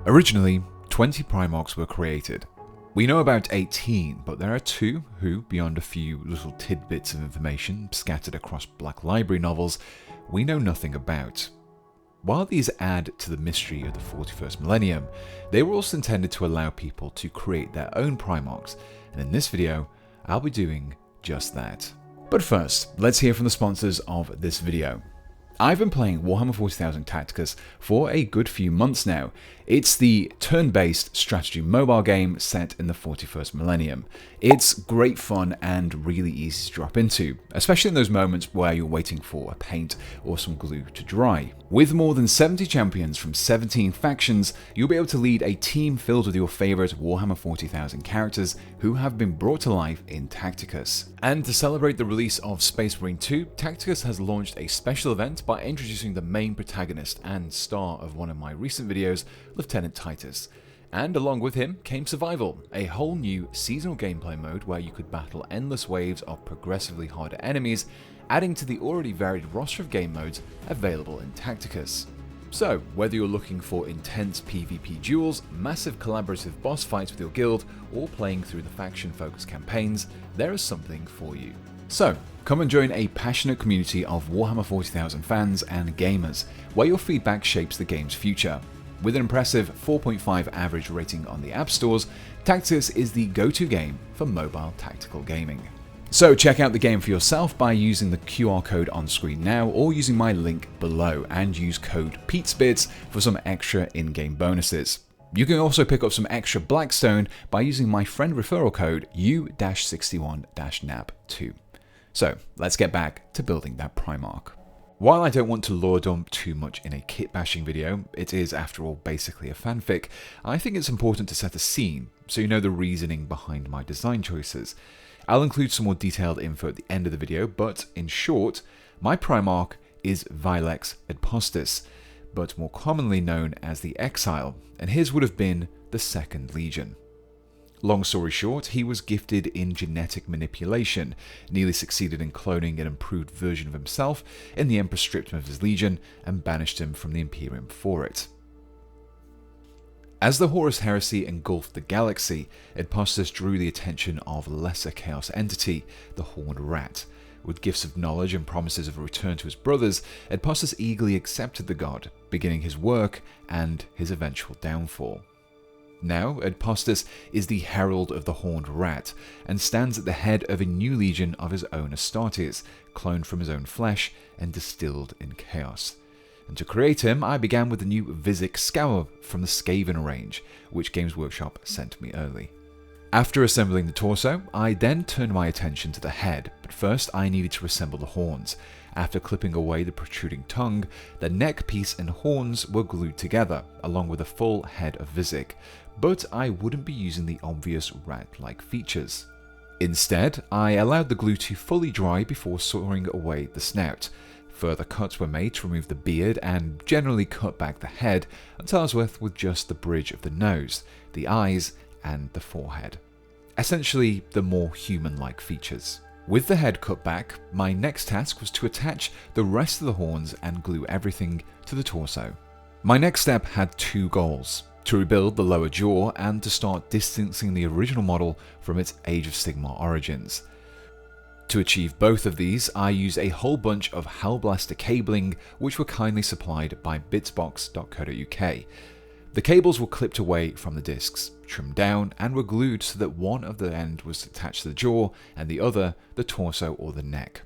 Originally, 20 Primarchs were created. We know about 18, but there are two who, beyond a few little tidbits of information scattered across Black Library novels, we know nothing about. While these add to the mystery of the 41st millennium, they were also intended to allow people to create their own Primarchs, and in this video, I'll be doing just that. But first, let's hear from the sponsors of this video. I've been playing Warhammer 40,000 Tacticus for a good few months now. It's the turn-based strategy mobile game set in the 41st millennium. It's great fun and really easy to drop into, especially in those moments where you're waiting for a paint or some glue to dry. With more than 70 champions from 17 factions, you'll be able to lead a team filled with your favourite Warhammer 40,000 characters who have been brought to life in Tacticus. And to celebrate the release of Space Marine 2, Tacticus has launched a special event by introducing the main protagonist and star of one of my recent videos, Lieutenant Titus. And along with him came Survival, a whole new seasonal gameplay mode where you could battle endless waves of progressively harder enemies, adding to the already varied roster of game modes available in Tacticus. So, whether you're looking for intense PvP duels, massive collaborative boss fights with your guild, or playing through the faction-focused campaigns, there is something for you. So, come and join a passionate community of Warhammer 40,000 fans and gamers, where your feedback shapes the game's future. With an impressive 4.5 average rating on the app stores, Tacticus is the go-to game for mobile tactical gaming. So check out the game for yourself by using the QR code on screen now or using my link below, and use code PETESBITZ for some extra in-game bonuses. You can also pick up some extra Blackstone by using my friend referral code U-61-NAP2. So let's get back to building that Primarch. While I don't want to lore dump too much in a kit bashing video, it is after all basically a fanfic, I think it's important to set a scene so you know the reasoning behind my design choices. I'll include some more detailed info at the end of the video, but in short, my Primarch is Vilex Edpostus, but more commonly known as the Exile, and his would have been the Second Legion. Long story short, he was gifted in genetic manipulation, nearly succeeded in cloning an improved version of himself, and the Emperor stripped him of his legion and banished him from the Imperium for it. As the Horus Heresy engulfed the galaxy, Edpostus drew the attention of a lesser chaos entity, the Horned Rat. With gifts of knowledge and promises of a return to his brothers, Edpostus eagerly accepted the god, beginning his work and his eventual downfall. Now, Edpostus is the Herald of the Horned Rat, and stands at the head of a new legion of his own Astartes, cloned from his own flesh and distilled in chaos. And to create him, I began with the new Vizek Scour from the Skaven range, which Games Workshop sent me early. After assembling the torso, I then turned my attention to the head, but first I needed to assemble the horns. After clipping away the protruding tongue, the neck piece and horns were glued together, along with a full head of Vizek, but I wouldn't be using the obvious rat-like features. Instead, I allowed the glue to fully dry before sawing away the snout. Further cuts were made to remove the beard and generally cut back the head until I was left with just the bridge of the nose, the eyes, and the forehead. Essentially, the more human-like features. With the head cut back, my next task was to attach the rest of the horns and glue everything to the torso. My next step had two goals: to rebuild the lower jaw and to start distancing the original model from its Age of Sigmar origins. To achieve both of these, I used a whole bunch of Hellblaster cabling, which were kindly supplied by bitsbox.co.uk. The cables were clipped away from the discs, trimmed down, and were glued so that one of the end was attached to the jaw and the other the torso or the neck.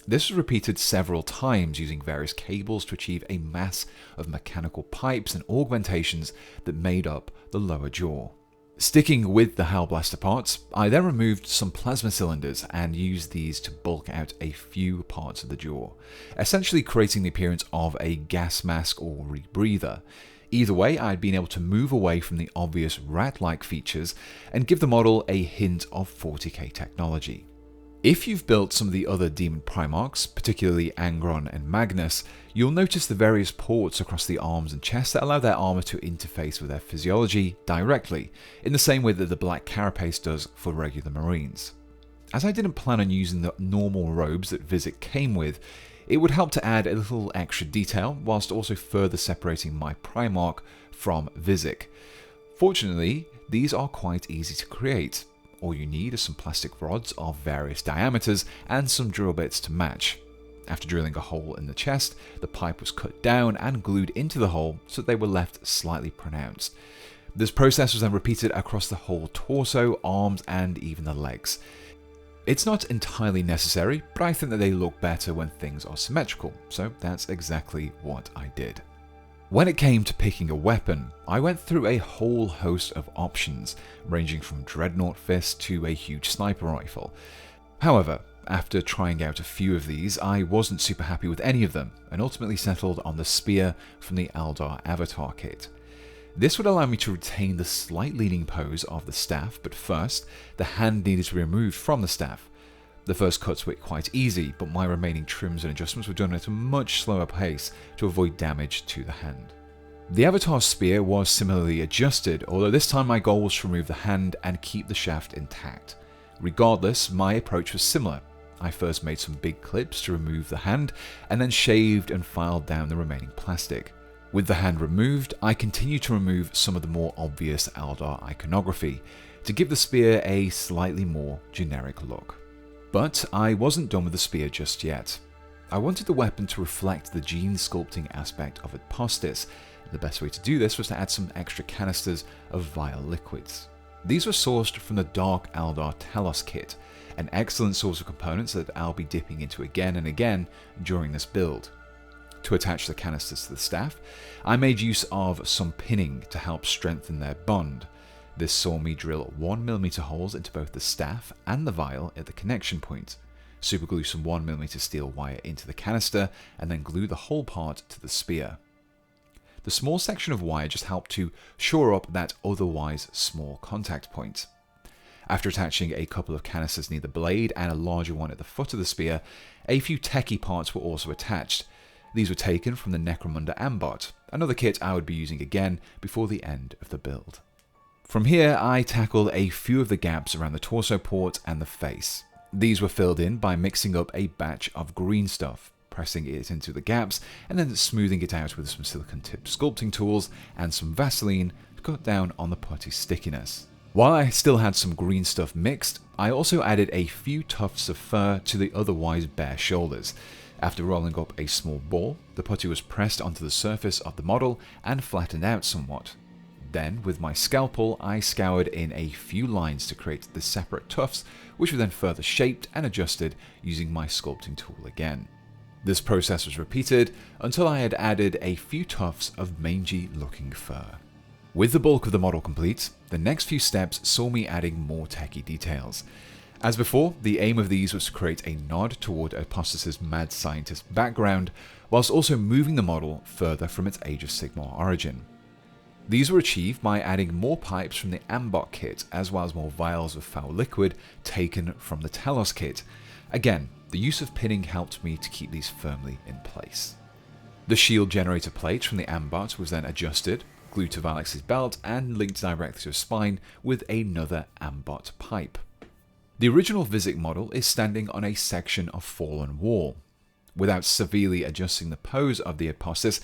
This was repeated several times using various cables to achieve a mass of mechanical pipes and augmentations that made up the lower jaw. Sticking with the Hellblaster parts, I then removed some plasma cylinders and used these to bulk out a few parts of the jaw, essentially creating the appearance of a gas mask or rebreather. Either way, I had been able to move away from the obvious rat-like features and give the model a hint of 40k technology. If you've built some of the other Demon Primarchs, particularly Angron and Magnus, you'll notice the various ports across the arms and chest that allow their armor to interface with their physiology directly, in the same way that the black carapace does for regular Marines. As I didn't plan on using the normal robes that Vizek came with, It would help to add a little extra detail, whilst also further separating my Primarch from Vizek. Fortunately, these are quite easy to create. All you need is some plastic rods of various diameters and some drill bits to match. After drilling a hole in the chest, the pipe was cut down and glued into the hole so they were left slightly pronounced. This process was then repeated across the whole torso, arms, and even the legs. It's not entirely necessary, but I think that they look better when things are symmetrical, so that's exactly what I did. When it came to picking a weapon, I went through a whole host of options, ranging from Dreadnought Fist to a huge sniper rifle. However, after trying out a few of these, I wasn't super happy with any of them, and ultimately settled on the spear from the Eldar Avatar kit. This would allow me to retain the slight leaning pose of the staff, but first, the hand needed to be removed from the staff. The first cuts were quite easy, but my remaining trims and adjustments were done at a much slower pace to avoid damage to the hand. The Avatar spear was similarly adjusted, although this time my goal was to remove the hand and keep the shaft intact. Regardless, my approach was similar. I first made some big clips to remove the hand, and then shaved and filed down the remaining plastic. With the hand removed, I continued to remove some of the more obvious Eldar iconography, to give the spear a slightly more generic look. But I wasn't done with the spear just yet. I wanted the weapon to reflect the gene sculpting aspect of Amethyst. The best way to do this was to add some extra canisters of vile liquids. These were sourced from the Dark Eldar Talos kit, an excellent source of components that I'll be dipping into again and again during this build. To attach the canisters to the staff, I made use of some pinning to help strengthen their bond. This saw me drill 1mm holes into both the staff and the vial at the connection point, superglue some 1mm steel wire into the canister, and then glue the whole part to the spear. The small section of wire just helped to shore up that otherwise small contact point. After attaching a couple of canisters near the blade and a larger one at the foot of the spear, a few techie parts were also attached. These were taken from the Necromunda Ambot, another kit I would be using again before the end of the build. From here, I tackled a few of the gaps around the torso port and the face. These were filled in by mixing up a batch of green stuff, pressing it into the gaps, and then smoothing it out with some silicone-tipped sculpting tools and some Vaseline to cut down on the putty stickiness. While I still had some green stuff mixed, I also added a few tufts of fur to the otherwise bare shoulders. After rolling up a small ball, the putty was pressed onto the surface of the model and flattened out somewhat. Then, with my scalpel, I scoured in a few lines to create the separate tufts, which were then further shaped and adjusted using my sculpting tool again. This process was repeated until I had added a few tufts of mangy-looking fur. With the bulk of the model complete, the next few steps saw me adding more techie details. As before, the aim of these was to create a nod toward Amethyst's mad scientist background, whilst also moving the model further from its Age of Sigmar origin. These were achieved by adding more pipes from the Ambot kit, as well as more vials of foul liquid taken from the Talos kit. Again, the use of pinning helped me to keep these firmly in place. The shield generator plate from the Ambot was then adjusted, glued to Valex's belt, and linked directly to his spine with another Ambot pipe. The original Vizek model is standing on a section of fallen wall. Without severely adjusting the pose of the Amethyst,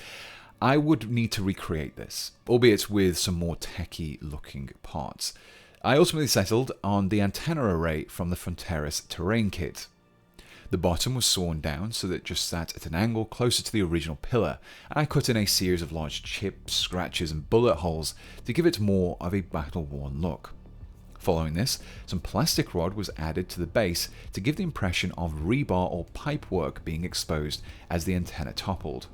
I would need to recreate this, albeit with some more techie looking parts. I ultimately settled on the antenna array from the Fronteris terrain kit. The bottom was sawn down so that it just sat at an angle closer to the original pillar, and I cut in a series of large chips, scratches and bullet holes to give it more of a battle-worn look. Following this, some plastic rod was added to the base to give the impression of rebar or pipework being exposed as the antenna toppled.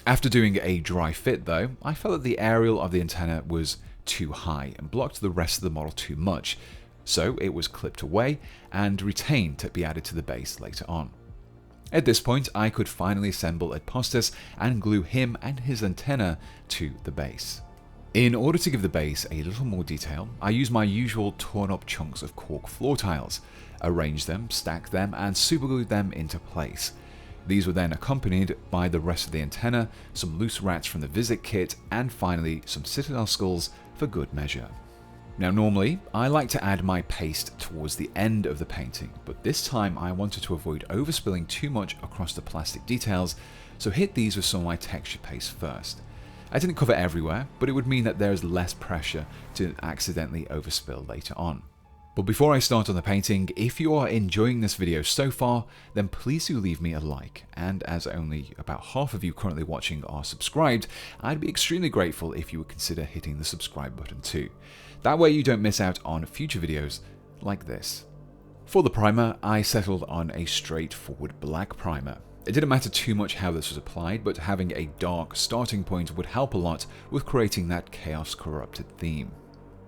After doing a dry fit though, I felt that the aerial of the antenna was too high and blocked the rest of the model too much, so it was clipped away and retained to be added to the base later on. At this point, I could finally assemble Amethyst and glue him and his antenna to the base. In order to give the base a little more detail, I used my usual torn up chunks of cork floor tiles, arranged them, stacked them, and superglued them into place. These were then accompanied by the rest of the antenna, some loose rats from the Vizek kit, and finally some Citadel skulls for good measure. Now normally, I like to add my paste towards the end of the painting, but this time I wanted to avoid overspilling too much across the plastic details, so hit these with some of my texture paste first. I didn't cover everywhere, but it would mean that there is less pressure to accidentally overspill later on. But before I start on the painting, if you are enjoying this video so far, then please do leave me a like, and as only about half of you currently watching are subscribed, I'd be extremely grateful if you would consider hitting the subscribe button too. That way you don't miss out on future videos like this. For the primer, I settled on a straightforward black primer. It didn't matter too much how this was applied, but having a dark starting point would help a lot with creating that chaos corrupted theme.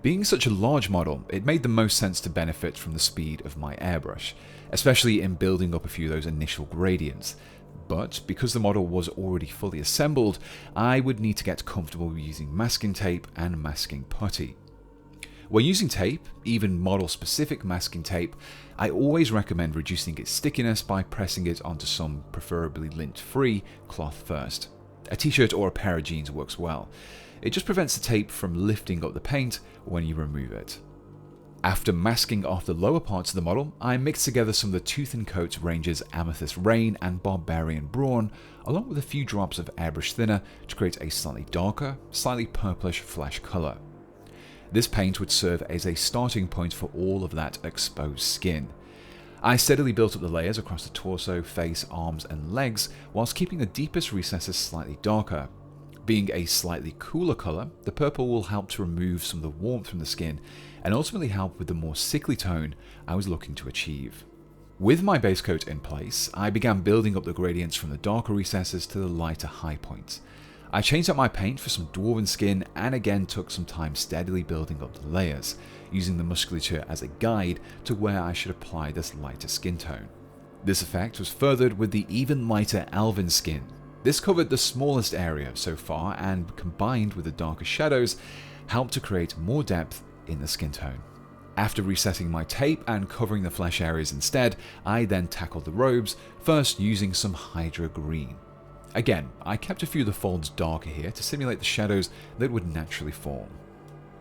Being such a large model, it made the most sense to benefit from the speed of my airbrush, especially in building up a few of those initial gradients. But because the model was already fully assembled, I would need to get comfortable using masking tape and masking putty. When using tape, even model-specific masking tape, I always recommend reducing its stickiness by pressing it onto some preferably lint-free cloth first. A t-shirt or a pair of jeans works well. It just prevents the tape from lifting up the paint when you remove it. After masking off the lower parts of the model, I mixed together some of the Tooth & Coat ranges Amethyst Rayne and Barbarian Brawn, along with a few drops of airbrush thinner to create a slightly darker, slightly purplish flesh colour. This paint would serve as a starting point for all of that exposed skin. I steadily built up the layers across the torso, face, arms and legs, whilst keeping the deepest recesses slightly darker. Being a slightly cooler colour, the purple will help to remove some of the warmth from the skin and ultimately help with the more sickly tone I was looking to achieve. With my base coat in place, I began building up the gradients from the darker recesses to the lighter high points. I changed out my paint for some Dwarven Skin and again took some time steadily building up the layers, using the musculature as a guide to where I should apply this lighter skin tone. This effect was furthered with the even lighter Elven Skin. This covered the smallest area so far and, combined with the darker shadows, helped to create more depth in the skin tone. After resetting my tape and covering the flesh areas instead, I then tackled the robes, first using some Hydra Green. Again, I kept a few of the folds darker here to simulate the shadows that would naturally form.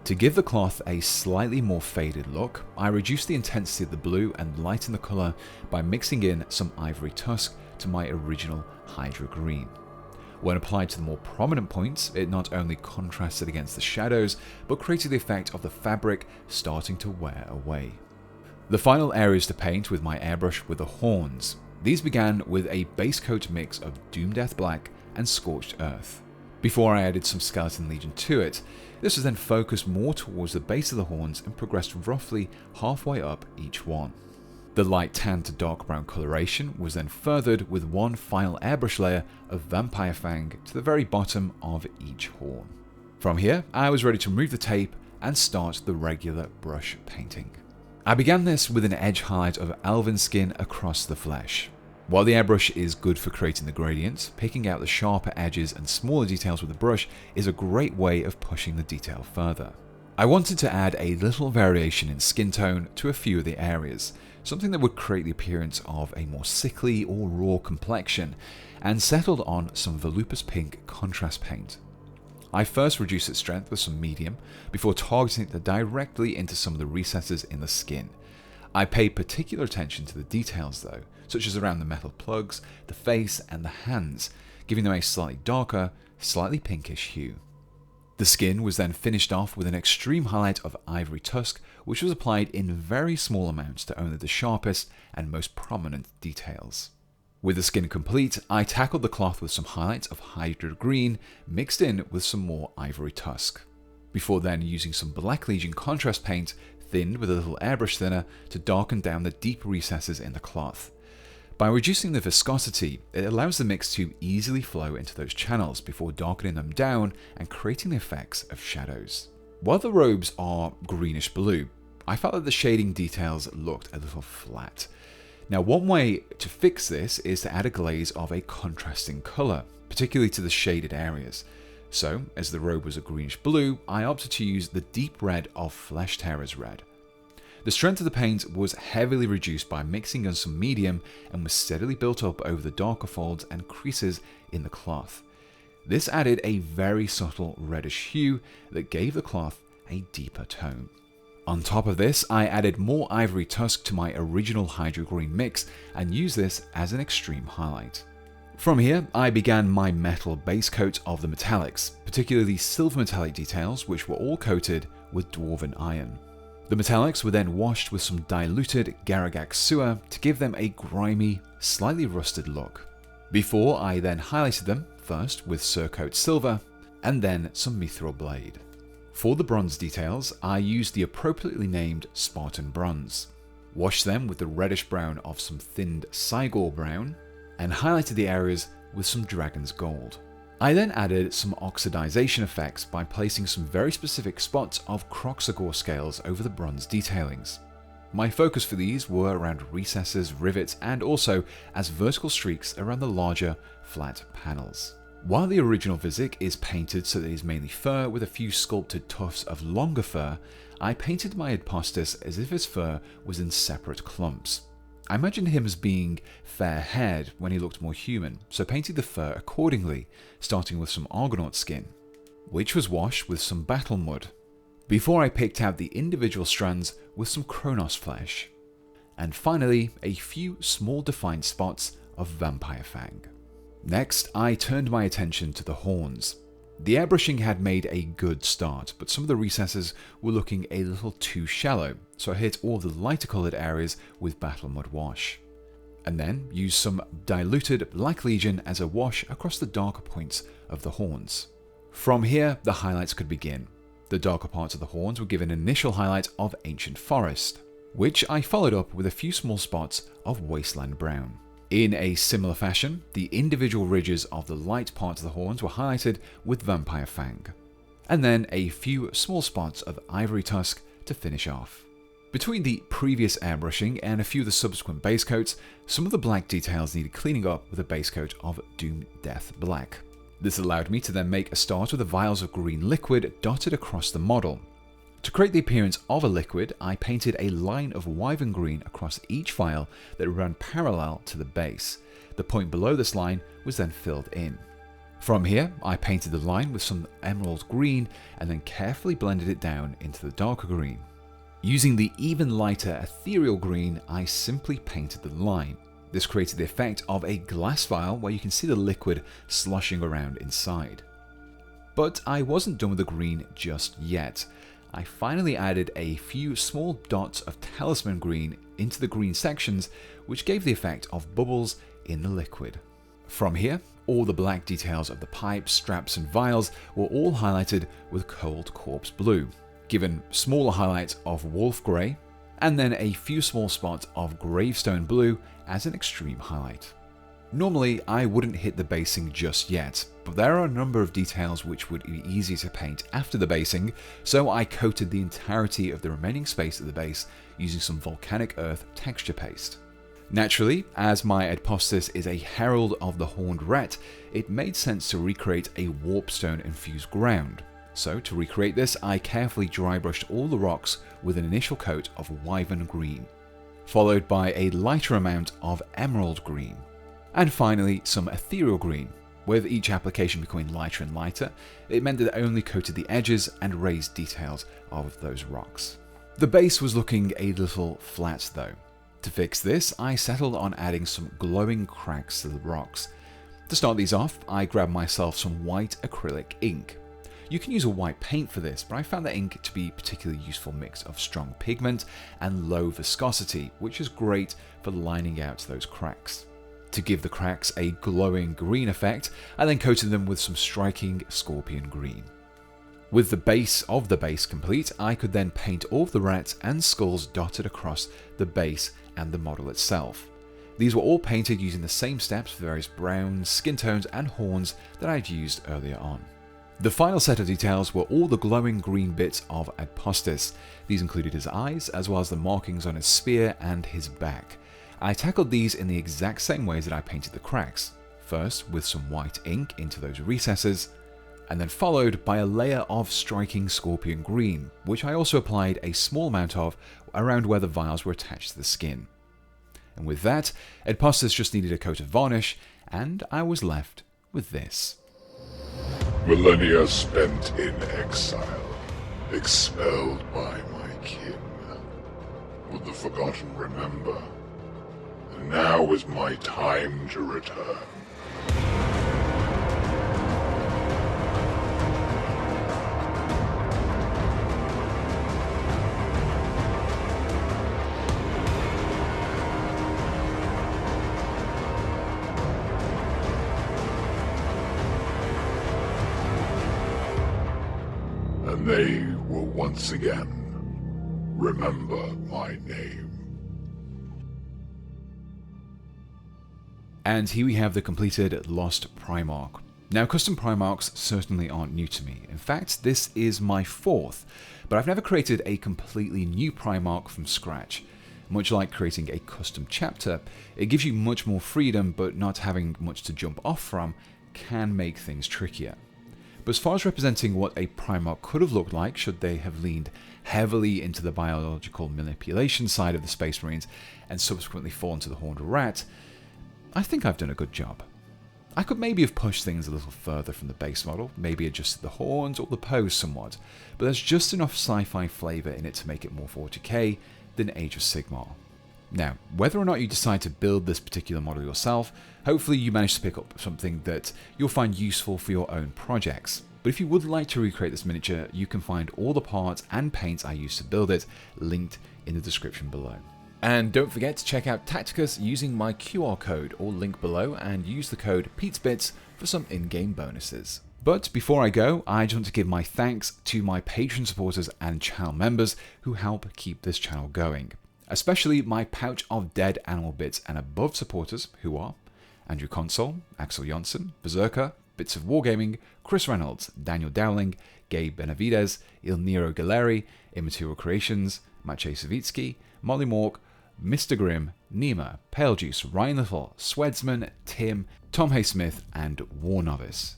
To give the cloth a slightly more faded look, I reduced the intensity of the blue and lightened the colour by mixing in some Ivory Tusk to my original Hydra Green. When applied to the more prominent points, it not only contrasted against the shadows, but created the effect of the fabric starting to wear away. The final areas to paint with my airbrush were the horns. These began with a base coat mix of Doom Death Black and Scorched Earth. Before I added some Skeleton Legion to it, this was then focused more towards the base of the horns and progressed roughly halfway up each one. The light tan to dark brown coloration was then furthered with one final airbrush layer of Vampire Fang to the very bottom of each horn. From here, I was ready to remove the tape and start the regular brush painting. I began this with an edge highlight of Elven Skin across the flesh. While the airbrush is good for creating the gradients, picking out the sharper edges and smaller details with the brush is a great way of pushing the detail further. I wanted to add a little variation in skin tone to a few of the areas, something that would create the appearance of a more sickly or raw complexion, and settled on some Volupus Pink contrast paint. I first reduced its strength with some medium, before targeting it directly into some of the recesses in the skin. I paid particular attention to the details though, such as around the metal plugs, the face and the hands, giving them a slightly darker, slightly pinkish hue. The skin was then finished off with an extreme highlight of Ivory Tusk, which was applied in very small amounts to only the sharpest and most prominent details. With the skin complete, I tackled the cloth with some highlights of Hydra Green mixed in with some more Ivory Tusk, before then using some Black Legion contrast paint thinned with a little airbrush thinner to darken down the deep recesses in the cloth. By reducing the viscosity, it allows the mix to easily flow into those channels before darkening them down and creating the effects of shadows. While the robes are greenish blue, I felt that the shading details looked a little flat. Now, one way to fix this is to add a glaze of a contrasting colour, particularly to the shaded areas. So, as the robe was a greenish blue, I opted to use the deep red of Flesh Tearer's red. The strength of the paint was heavily reduced by mixing in some medium and was steadily built up over the darker folds and creases in the cloth. This added a very subtle reddish hue that gave the cloth a deeper tone. On top of this, I added more Ivory Tusk to my original Hydra Green mix and used this as an extreme highlight. From here, I began my metal base coat of the metallics, particularly silver metallic details, which were all coated with Dwarven Iron. The metallics were then washed with some diluted Garaghak sewer to give them a grimy, slightly rusted look. Before I then highlighted them, first with Surcoat Silver, and then some Mythril Blade. For the bronze details, I used the appropriately named Spartan Bronze, washed them with the reddish brown of some thinned Cygor Brown, and highlighted the areas with some Dragon's Gold. I then added some oxidization effects by placing some very specific spots of Kroxigor Scales over the bronze detailings. My focus for these were around recesses, rivets, and also as vertical streaks around the larger, flat panels. While the original Vizig is painted so that it is mainly fur with a few sculpted tufts of longer fur, I painted my Amethyst as if his fur was in separate clumps. I imagined him as being fair-haired when he looked more human, so painted the fur accordingly, starting with some Argonaut Skin, which was washed with some battle mud, before I picked out the individual strands with some Kronos Flesh, and finally a few small defined spots of Vampire Fang. Next, I turned my attention to the horns. The airbrushing had made a good start, but some of the recesses were looking a little too shallow, so I hit all of the lighter coloured areas with Battle Mud Wash. And then used some diluted Black Legion as a wash across the darker points of the horns. From here, the highlights could begin. The darker parts of the horns were given an initial highlight of Ancient Forest, which I followed up with a few small spots of Wasteland Brown. In a similar fashion, the individual ridges of the light parts of the horns were highlighted with Vampire Fang, and then a few small spots of Ivory Tusk to finish off. Between the previous airbrushing and a few of the subsequent base coats, some of the black details needed cleaning up with a base coat of Doom Death Black. This allowed me to then make a start with the vials of green liquid dotted across the model. To create the appearance of a liquid, I painted a line of Wyvern Green across each vial that ran parallel to the base. The point below this line was then filled in. From here, I painted the line with some Emerald Green and then carefully blended it down into the darker green. Using the even lighter Ethereal Green, I simply painted the line. This created the effect of a glass vial where you can see the liquid sloshing around inside. But I wasn't done with the green just yet. I finally added a few small dots of Talisman Green into the green sections, which gave the effect of bubbles in the liquid. From here, all the black details of the pipes, straps and vials were all highlighted with Cold Corpse Blue, given smaller highlights of Wolf Grey, and then a few small spots of Gravestone Blue as an extreme highlight. Normally, I wouldn't hit the basing just yet, but there are a number of details which would be easy to paint after the basing, so I coated the entirety of the remaining space at the base using some volcanic earth texture paste. Naturally, as my Amethyst is a herald of the Horned Rat, it made sense to recreate a warpstone infused ground. So to recreate this, I carefully dry brushed all the rocks with an initial coat of Wyvern Green, followed by a lighter amount of Emerald Green, and finally some Ethereal Green. With each application becoming lighter and lighter, it meant that it only coated the edges and raised details of those rocks. The base was looking a little flat though. To fix this, I settled on adding some glowing cracks to the rocks. To start these off, I grabbed myself some white acrylic ink. You can use a white paint for this, but I found the ink to be a particularly useful mix of strong pigment and low viscosity, which is great for lining out those cracks. To give the cracks a glowing green effect, I then coated them with some striking Scorpion Green. With the base of the base complete, I could then paint all of the rats and skulls dotted across the base and the model itself. These were all painted using the same steps for various browns, skin tones and horns that I had used earlier on. The final set of details were all the glowing green bits of Amethyst. These included his eyes, as well as the markings on his spear and his back. I tackled these in the exact same ways that I painted the cracks, first with some white ink into those recesses, and then followed by a layer of striking Scorpion Green, which I also applied a small amount of around where the vials were attached to the skin. And with that, Amethyst just needed a coat of varnish, and I was left with this. Millennia spent in exile, expelled by my kin. but the forgotten remember. And now is my time to return. And they will once again remember my name. And here we have the completed Lost Primarch. Now, custom Primarchs certainly aren't new to me. In fact, this is my fourth, but I've never created a completely new Primarch from scratch. Much like creating a custom chapter, it gives you much more freedom, but not having much to jump off from can make things trickier. But as far as representing what a Primarch could have looked like should they have leaned heavily into the biological manipulation side of the Space Marines and subsequently fallen to the Horned Rat, I think I've done a good job. I could maybe have pushed things a little further from the base model, maybe adjusted the horns or the pose somewhat, but there's just enough sci-fi flavour in it to make it more 40k than Age of Sigmar. Now, whether or not you decide to build this particular model yourself, hopefully you manage to pick up something that you'll find useful for your own projects. But if you would like to recreate this miniature, you can find all the parts and paints I used to build it linked in the description below. And don't forget to check out Tacticus using my QR code or link below and use the code PETESBITZ for some in-game bonuses. But before I go, I just want to give my thanks to my Patreon supporters and channel members who help keep this channel going. Especially my Pouch of Dead Animal Bits and above supporters who are Andrew Console, Axel Jonsson, Berserker, Bits of Wargaming, Chris Reynolds, Daniel Dowling, Gabe Benavides, Il Nero Galeri, Immaterial Creations, Maciej Savitsky, Molly Mork, Mr. Grimm, Nima, Pale Juice, Ryan Little, Swedsman, Tim, Tom Haysmith, and War Novice.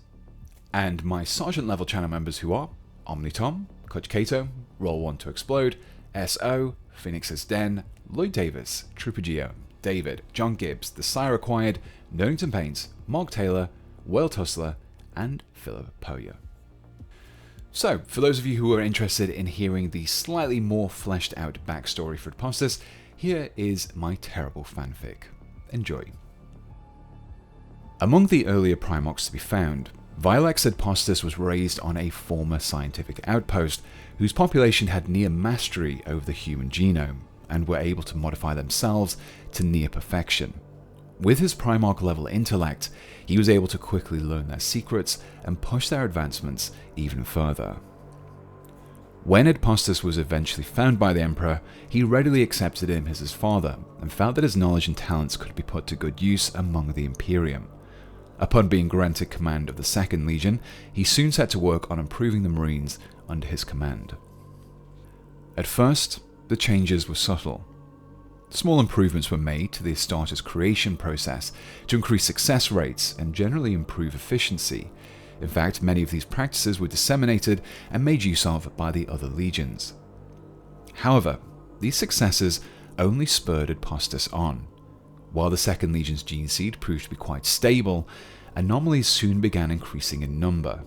And my Sergeant level channel members who are Omnitom, Coach Cato, Roll 1 to Explode, SO, Phoenix's Den, Lloyd Davis, Trooper Geo, David, John Gibbs, The Sire Acquired, Nerdington Paints, Mark Taylor, Whale Tussler, and Philip Poya. So, for those of you who are interested in hearing the slightly more fleshed out backstory for Apostas, here is my terrible fanfic. Enjoy. Among the earlier Primarchs to be found, Vilex Apostas was raised on a former scientific outpost whose population had near mastery over the human genome and were able to modify themselves to near perfection. With his Primarch level intellect, he was able to quickly learn their secrets and push their advancements even further. When Apostas was eventually found by the Emperor, he readily accepted him as his father and felt that his knowledge and talents could be put to good use among the Imperium. Upon being granted command of the 2nd Legion, he soon set to work on improving the Marines under his command. At first, the changes were subtle. Small improvements were made to the Astartes creation process to increase success rates and generally improve efficiency. In fact, many of these practices were disseminated and made use of by the other legions. However, these successes only spurred Apostas on. While the 2nd Legion's gene seed proved to be quite stable, anomalies soon began increasing in number.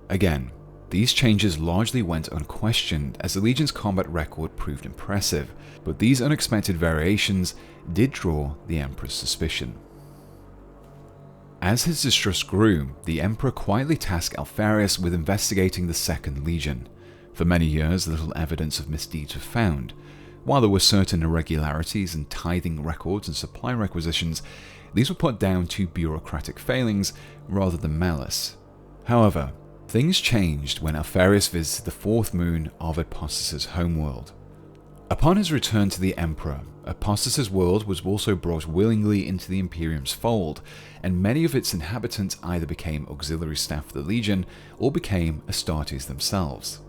Again, these changes largely went unquestioned as the Legion's combat record proved impressive, but these unexpected variations did draw the Emperor's suspicion. As his distrust grew, the Emperor quietly tasked Alpharius with investigating the 2nd Legion. For many years, little evidence of misdeeds was found. While there were certain irregularities in tithing records and supply requisitions, these were put down to bureaucratic failings rather than malice. However, things changed when Alpharius visited the 4th moon of Apostas' homeworld. Upon his return to the Emperor, Apostas' world was also brought willingly into the Imperium's fold, and many of its inhabitants either became auxiliary staff of the Legion or became Astartes themselves.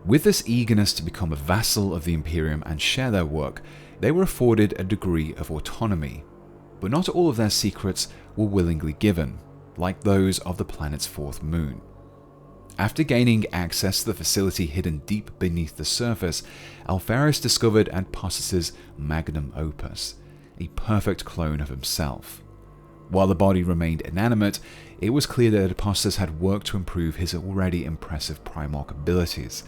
With this eagerness to become a vassal of the Imperium and share their work, they were afforded a degree of autonomy, but not all of their secrets were willingly given, like those of the planet's 4th moon. After gaining access to the facility hidden deep beneath the surface, Alpharius discovered Apostas' magnum opus, a perfect clone of himself. While the body remained inanimate, it was clear that Apostas had worked to improve his already impressive Primarch abilities.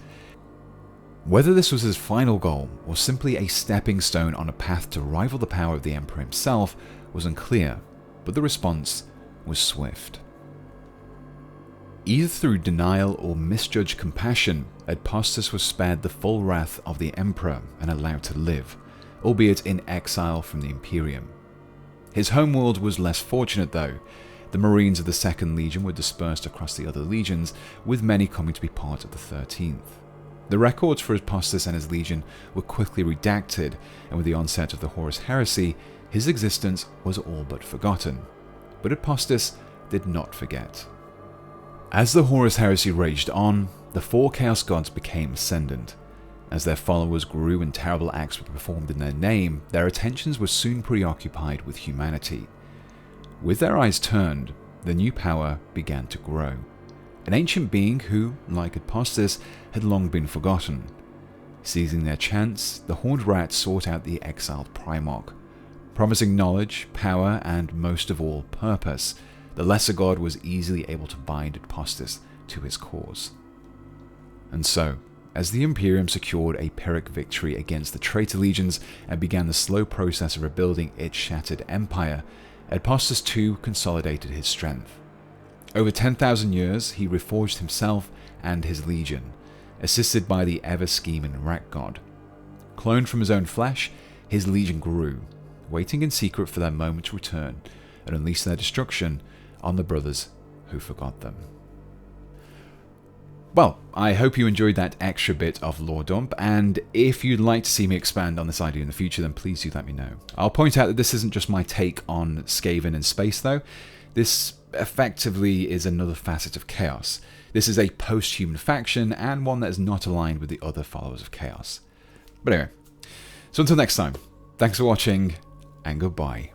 Whether this was his final goal or simply a stepping stone on a path to rival the power of the Emperor himself was unclear, but the response was swift. Either through denial or misjudged compassion, Edpostus was spared the full wrath of the Emperor and allowed to live, albeit in exile from the Imperium. His homeworld was less fortunate though. The Marines of the 2nd Legion were dispersed across the other legions, with many coming to be part of the 13th. The records for Edpostus and his legion were quickly redacted, and with the onset of the Horus Heresy, his existence was all but forgotten. But Edpostus did not forget. As the Horus Heresy raged on, the 4 Chaos Gods became ascendant. As their followers grew and terrible acts were performed in their name, their attentions were soon preoccupied with humanity. With their eyes turned, the new power began to grow. An ancient being who, like Edpostus, had long been forgotten. Seizing their chance, the Horned Rat sought out the exiled Primarch. Promising knowledge, power, and most of all, purpose, the Lesser God was easily able to bind Edpostus to his cause. And so, as the Imperium secured a Pyrrhic victory against the traitor legions and began the slow process of rebuilding its shattered empire, Edpostus too consolidated his strength. Over 10,000 years, he reforged himself and his legion, assisted by the ever-scheming Rat God. Cloned from his own flesh, his legion grew, waiting in secret for their moment to return and unleash their destruction on the brothers who forgot them. Well, I hope you enjoyed that extra bit of lore dump, and if you'd like to see me expand on this idea in the future, then please do let me know. I'll point out that this isn't just my take on Skaven in space though. This effectively is another facet of Chaos. This is a post-human faction, and one that is not aligned with the other followers of Chaos. But anyway, so until next time, thanks for watching, and goodbye.